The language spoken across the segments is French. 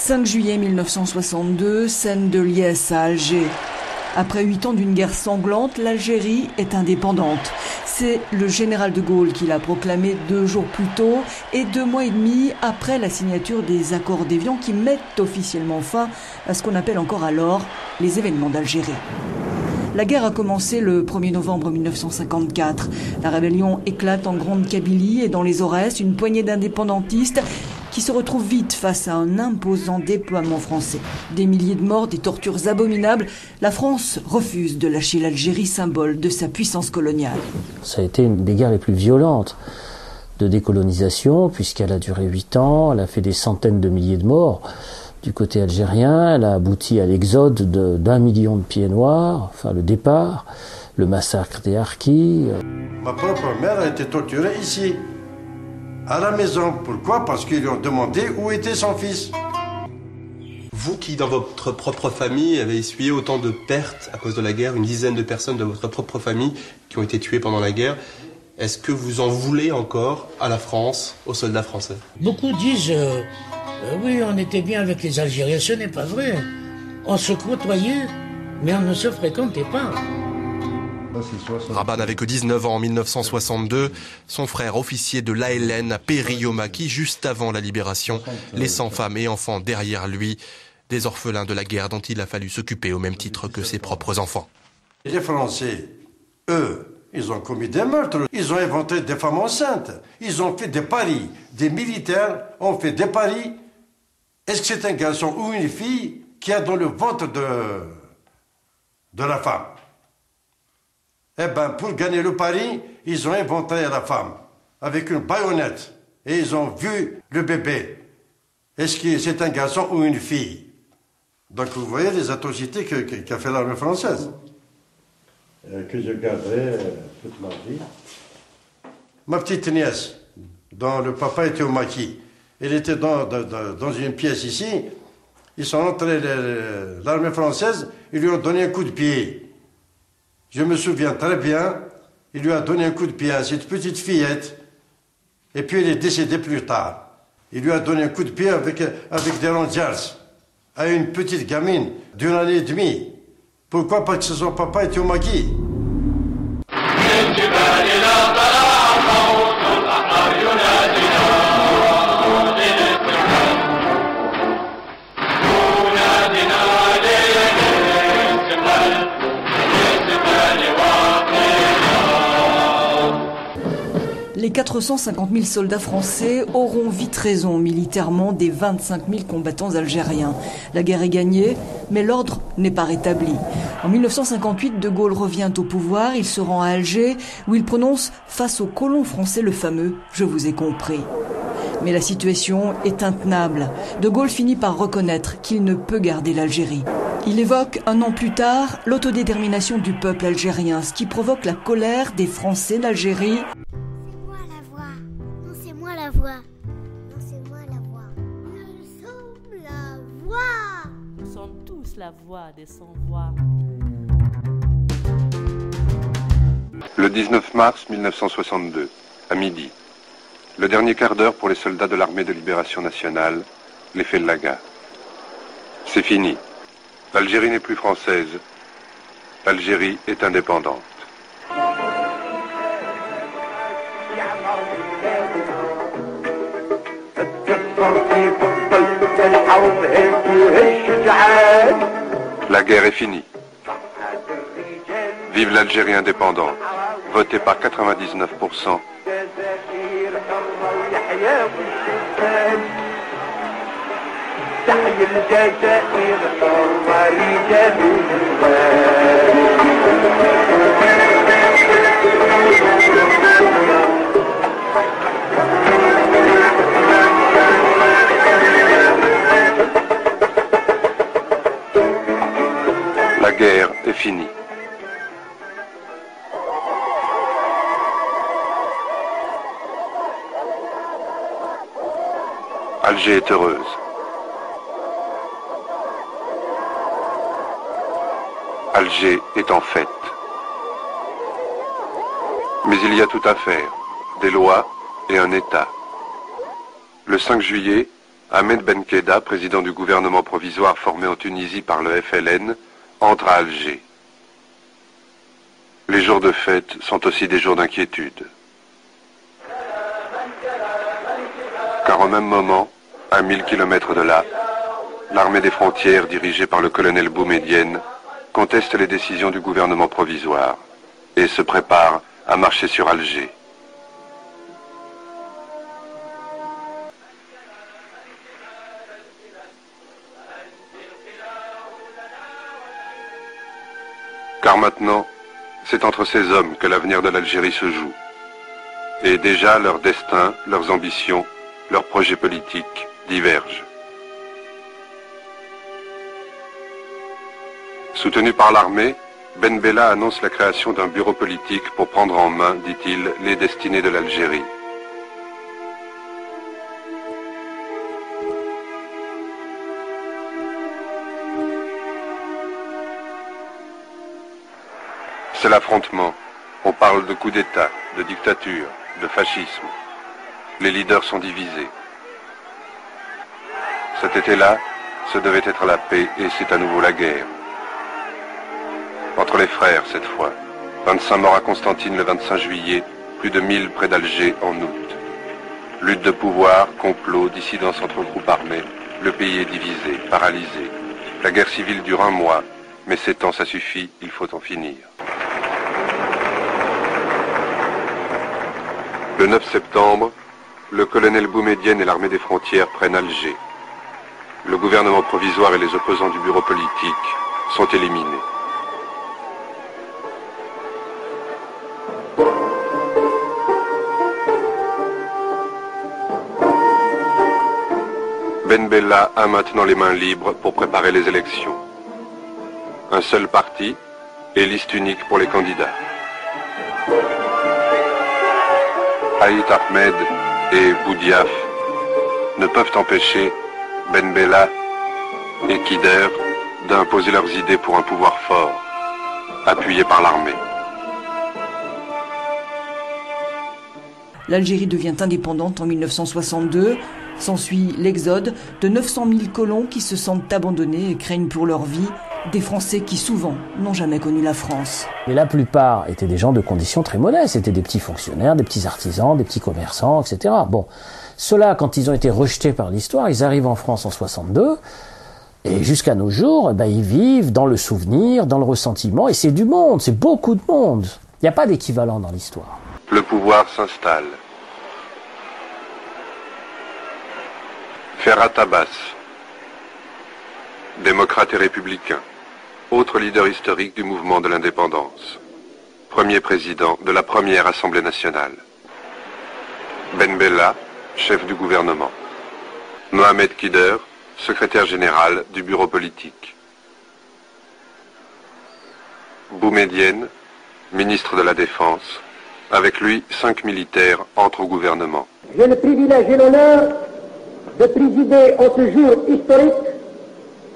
5 juillet 1962, scène de liesse à Alger. Après 8 ans d'une guerre sanglante, l'Algérie est indépendante. C'est le général de Gaulle qui l'a proclamé 2 jours plus tôt et 2 mois et demi après la signature des accords d'Évian qui mettent officiellement fin à ce qu'on appelle encore alors les événements d'Algérie. La guerre a commencé le 1er novembre 1954. La rébellion éclate en Grande Kabylie et dans les Aurès, une poignée d'indépendantistes qui se retrouvent vite face à un imposant déploiement français. Des milliers de morts, des tortures abominables. La France refuse de lâcher l'Algérie, symbole de sa puissance coloniale. Ça a été une des guerres les plus violentes de décolonisation, puisqu'elle a duré 8 ans, elle a fait des centaines de milliers de morts. Du côté algérien, elle a abouti à l'exode d'1 million de pieds noirs, enfin le départ, le massacre des harkis. Ma propre mère a été torturée ici, à la maison. Pourquoi? Parce qu'ils lui ont demandé où était son fils. Vous qui, dans votre propre famille, avez essuyé autant de pertes à cause de la guerre, une dizaine de personnes de votre propre famille qui ont été tuées pendant la guerre, est-ce que vous en voulez encore à la France, aux soldats français? Beaucoup disent oui, on était bien avec les Algériens. Ce n'est pas vrai. On se côtoyait, mais on ne se fréquentait pas. Rabat n'avait que 19 ans en 1962. Son frère, officier de l'ALN, a péri au maquis juste avant la libération, laissant femmes et enfants derrière lui, des orphelins de la guerre dont il a fallu s'occuper au même titre que ses propres enfants. Les Français, eux, ils ont commis des meurtres, ils ont inventé des femmes enceintes, ils ont fait des paris, des militaires ont fait des paris. Est-ce que c'est un garçon ou une fille qui a dans le ventre de la femme? Eh bien, pour gagner le pari, ils ont inventé la femme avec une baïonnette et ils ont vu le bébé. Est-ce que c'est un garçon ou une fille? Donc vous voyez les atrocités qu'a fait l'armée française. Que je garderai toute ma vie. Ma petite nièce, dont le papa était au maquis, elle était dans une pièce ici. Ils sont entrés, l'armée française, ils lui ont donné un coup de pied. Je me souviens très bien, il lui a donné un coup de pied à cette petite fillette. Et puis elle est décédée plus tard. Il lui a donné un coup de pied avec des Rangers à une petite gamine d'1 année et demie. Pourquoi? Parce que son papa était au maquis. Les 450 000 soldats français auront vite raison militairement des 25 000 combattants algériens. La guerre est gagnée, mais l'ordre n'est pas rétabli. En 1958, De Gaulle revient au pouvoir, il se rend à Alger, où il prononce face aux colons français le fameux « Je vous ai compris ». Mais la situation est intenable. De Gaulle finit par reconnaître qu'il ne peut garder l'Algérie. Il évoque 1 an plus tard l'autodétermination du peuple algérien, ce qui provoque la colère des Français d'Algérie. La voix des sans-voix. Le 19 mars 1962, à midi, le dernier quart d'heure pour les soldats de l'armée de libération nationale, les Fellagas. C'est fini. L'Algérie n'est plus française. L'Algérie est indépendante. La guerre est finie. Vive l'Algérie indépendante, votée par 99%. La guerre est finie. Alger est heureuse. Alger est en fête. Mais il y a tout à faire, des lois et un État. Le 5 juillet, Ahmed Ben Khedda, président du gouvernement provisoire formé en Tunisie par le FLN, entre à Alger. Les jours de fête sont aussi des jours d'inquiétude. Car au même moment, à 1000 km de là, l'armée des frontières, dirigée par le colonel Boumedienne, conteste les décisions du gouvernement provisoire et se prépare à marcher sur Alger. Car maintenant, c'est entre ces hommes que l'avenir de l'Algérie se joue. Et déjà leur destin, leurs ambitions, leurs projets politiques divergent. Soutenu par l'armée, Ben Bella annonce la création d'un bureau politique pour prendre en main, dit-il, les destinées de l'Algérie. C'est l'affrontement. On parle de coup d'État, de dictature, de fascisme. Les leaders sont divisés. Cet été-là, ce devait être la paix et c'est à nouveau la guerre. Entre les frères cette fois. 25 morts à Constantine le 25 juillet, plus de 1000 près d'Alger en août. Lutte de pouvoir, complot, dissidence entre groupes armés. Le pays est divisé, paralysé. La guerre civile dure un mois, mais 7 ans ça suffit, il faut en finir. Le 9 septembre, le colonel Boumedienne et l'armée des frontières prennent Alger. Le gouvernement provisoire et les opposants du bureau politique sont éliminés. Ben Bella a maintenant les mains libres pour préparer les élections. Un seul parti et liste unique pour les candidats. Haït Ahmed et Boudiaf ne peuvent empêcher Ben Bella et Kider d'imposer leurs idées pour un pouvoir fort, appuyé par l'armée. L'Algérie devient indépendante en 1962. S'ensuit l'exode de 900 000 colons qui se sentent abandonnés et craignent pour leur vie, des Français qui souvent n'ont jamais connu la France. Et la plupart étaient des gens de conditions très modestes, c'était des petits fonctionnaires, des petits artisans, des petits commerçants, etc. Bon, ceux-là, quand ils ont été rejetés par l'histoire, ils arrivent en France en 62, et jusqu'à nos jours, ils vivent dans le souvenir, dans le ressentiment, et c'est du monde, c'est beaucoup de monde. Il n'y a pas d'équivalent dans l'histoire. Le pouvoir s'installe. Ferhat Abbas, démocrate et républicain, autre leader historique du mouvement de l'indépendance, premier président de la première Assemblée nationale. Ben Bella, chef du gouvernement. Mohamed Kider, secrétaire général du bureau politique. Boumedienne, ministre de la Défense. Avec lui, 5 militaires entrent au gouvernement. J'ai le privilège et l'honneur de présider en ce jour historique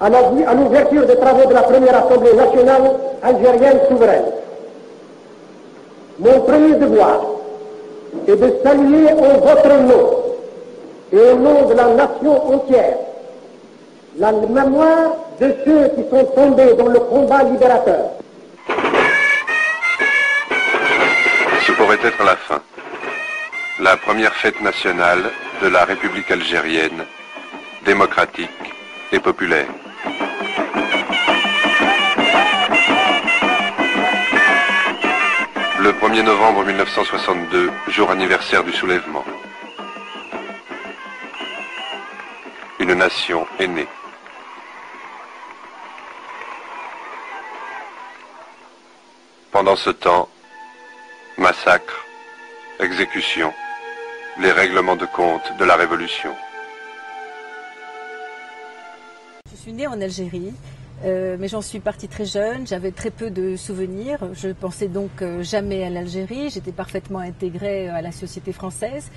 à l'ouverture des travaux de la première Assemblée nationale algérienne souveraine. Mon premier devoir est de saluer en votre nom et au nom de la nation entière la mémoire de ceux qui sont tombés dans le combat libérateur. Ce pourrait être la fin. La première fête nationale de la République algérienne, démocratique et populaire. Le 1er novembre 1962, jour anniversaire du soulèvement. Une nation est née. Pendant ce temps, massacre, exécution, les règlements de compte de la Révolution. Je suis née en Algérie, mais j'en suis partie très jeune, j'avais très peu de souvenirs, je pensais donc jamais à l'Algérie, j'étais parfaitement intégrée à la société française.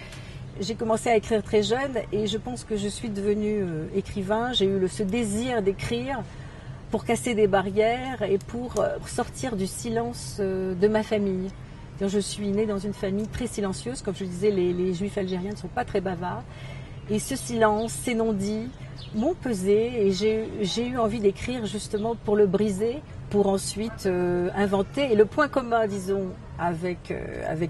J'ai commencé à écrire très jeune et je pense que je suis devenue écrivain, j'ai eu ce désir d'écrire pour casser des barrières et pour sortir du silence de ma famille. Je suis née dans une famille très silencieuse, comme je disais, les juifs algériens ne sont pas très bavards. Et ce silence, ces non-dits m'ont pesé et j'ai eu envie d'écrire justement pour le briser, pour ensuite inventer. Et le point commun, disons, avec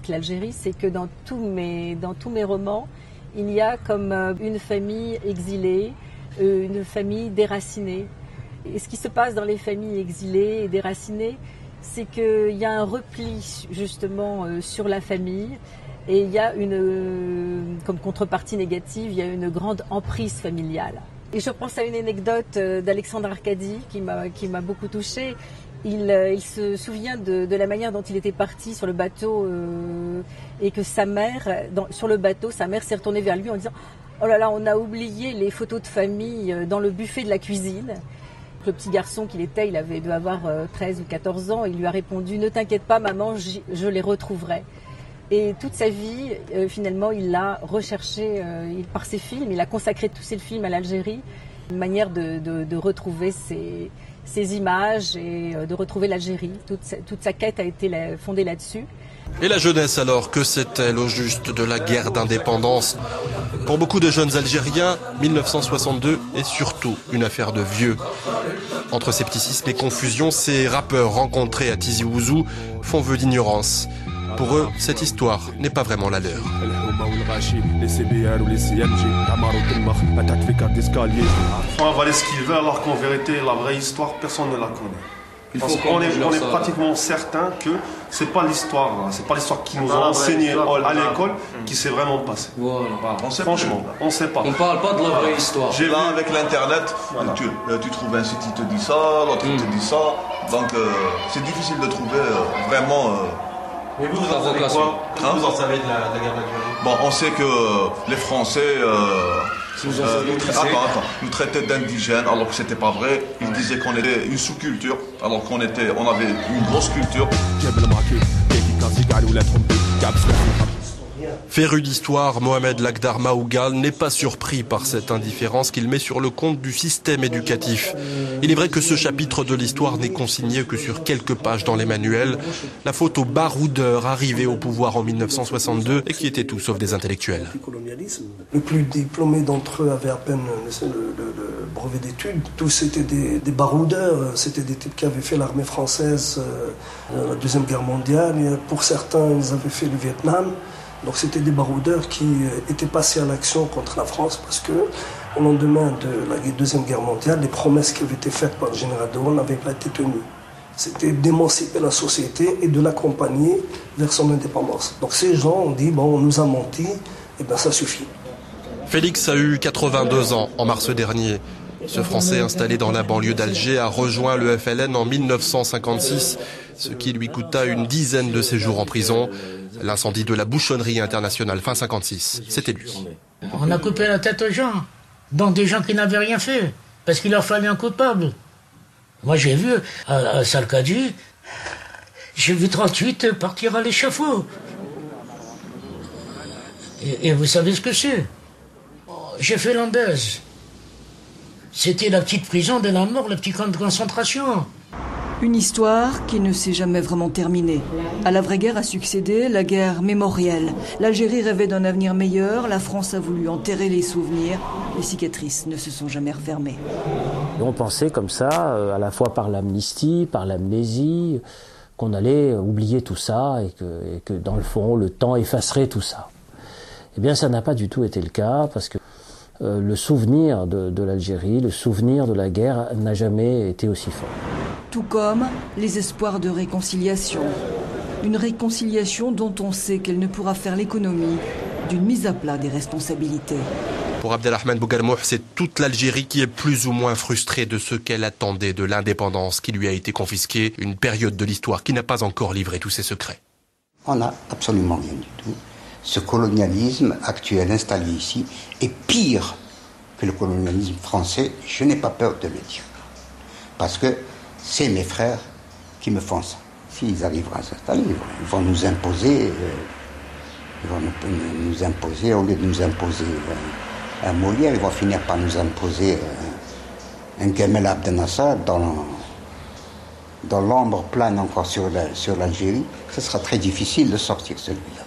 l'Algérie, c'est que dans tous mes romans, il y a comme une famille exilée, une famille déracinée. Et ce qui se passe dans les familles exilées et déracinées, c'est qu'il y a un repli justement sur la famille et il y a comme contrepartie négative, il y a une grande emprise familiale. Et je pense à une anecdote d'Alexandre Arcadi qui m'a beaucoup touchée. Il se souvient de la manière dont il était parti sur le bateau et que sa mère, sur le bateau, sa mère s'est retournée vers lui en disant « Oh là là, on a oublié les photos de famille dans le buffet de la cuisine ». Le petit garçon qu'il était, il devait avoir 13 ou 14 ans, il lui a répondu « Ne t'inquiète pas maman, je les retrouverai ». Et toute sa vie, finalement, il l'a recherché par ses films, il a consacré tous ses films à l'Algérie, une manière de retrouver ces images et de retrouver l'Algérie. Toute sa quête a été fondée là-dessus. Et la jeunesse alors, que sait-elle au juste de la guerre d'indépendance? Pour beaucoup de jeunes Algériens, 1962 est surtout une affaire de vieux. Entre scepticisme et confusion, ces rappeurs rencontrés à Tizi Ouzou font vœu d'ignorance. Pour eux, cette histoire n'est pas vraiment la leur. On va avaler ce qu'ils veulent alors qu'en vérité, la vraie histoire, personne ne la connaît. Parce qu'on est pratiquement certain que c'est pas l'histoire qui nous a enseigné à l'école qui s'est vraiment passée. Voilà. Franchement, on sait pas. On parle pas de la vraie histoire. Là, avec l'internet, voilà. tu trouves un site qui te dit ça, l'autre qui te dit ça. Donc c'est difficile de trouver vraiment. Mais vous en savez quoi? Vous en savez de la guerre d'Algérie? Bon, on sait que les Français nous traitaient d'indigènes alors que c'était pas vrai. Ils disaient qu'on était une sous-culture alors qu'on avait une grosse culture. Féru d'histoire, Mohamed Lakhdar Maougal n'est pas surpris par cette indifférence qu'il met sur le compte du système éducatif. Il est vrai que ce chapitre de l'histoire n'est consigné que sur quelques pages dans les manuels. La faute aux baroudeurs arrivés au pouvoir en 1962 et qui étaient tout sauf des intellectuels. Le plus diplômé d'entre eux avait à peine le brevet d'études. Tous c'était des baroudeurs, c'était des types qui avaient fait l'armée française la Deuxième Guerre mondiale. Et pour certains, ils avaient fait le Vietnam. Donc c'était des baroudeurs qui étaient passés à l'action contre la France parce que au lendemain de la Deuxième Guerre mondiale, les promesses qui avaient été faites par le général de Gaulle n'avaient pas été tenues. C'était d'émanciper la société et de l'accompagner vers son indépendance. Donc ces gens ont dit, bon, on nous a menti, et bien ça suffit. Félix a eu 82 ans en mars dernier. Ce Français installé dans la banlieue d'Alger a rejoint le FLN en 1956, ce qui lui coûta une dizaine de séjours en prison. L'incendie de la bouchonnerie internationale fin 56, c'était lui. On a coupé la tête aux gens, dont des gens qui n'avaient rien fait, parce qu'il leur fallait un coupable. Moi j'ai vu à Salcadie, j'ai vu 38 partir à l'échafaud. Et vous savez ce que c'est? J'ai fait l'Ambaise. C'était la petite prison de la mort, le petit camp de concentration. Une histoire qui ne s'est jamais vraiment terminée. À la vraie guerre a succédé la guerre mémorielle. L'Algérie rêvait d'un avenir meilleur, la France a voulu enterrer les souvenirs. Les cicatrices ne se sont jamais refermées. On pensait comme ça, à la fois par l'amnistie, par l'amnésie, qu'on allait oublier tout ça et que dans le fond, le temps effacerait tout ça. Eh bien, ça n'a pas du tout été le cas parce que le souvenir de l'Algérie, le souvenir de la guerre n'a jamais été aussi fort. Tout comme les espoirs de réconciliation. Une réconciliation dont on sait qu'elle ne pourra faire l'économie d'une mise à plat des responsabilités. Pour Abdelrahman Bougarmouh, c'est toute l'Algérie qui est plus ou moins frustrée de ce qu'elle attendait de l'indépendance qui lui a été confisquée, une période de l'histoire qui n'a pas encore livré tous ses secrets. On n'a absolument rien du tout. Ce colonialisme actuel installé ici est pire que le colonialisme français, je n'ai pas peur de le dire. Parce que c'est mes frères qui me font ça. S'ils arrivent à s'installer, ils vont nous imposer, au lieu de nous imposer un Molière, ils vont finir par nous imposer un Gamal Abdel Nasser dans l'ombre plane encore sur l'Algérie. Ce sera très difficile de sortir celui-là.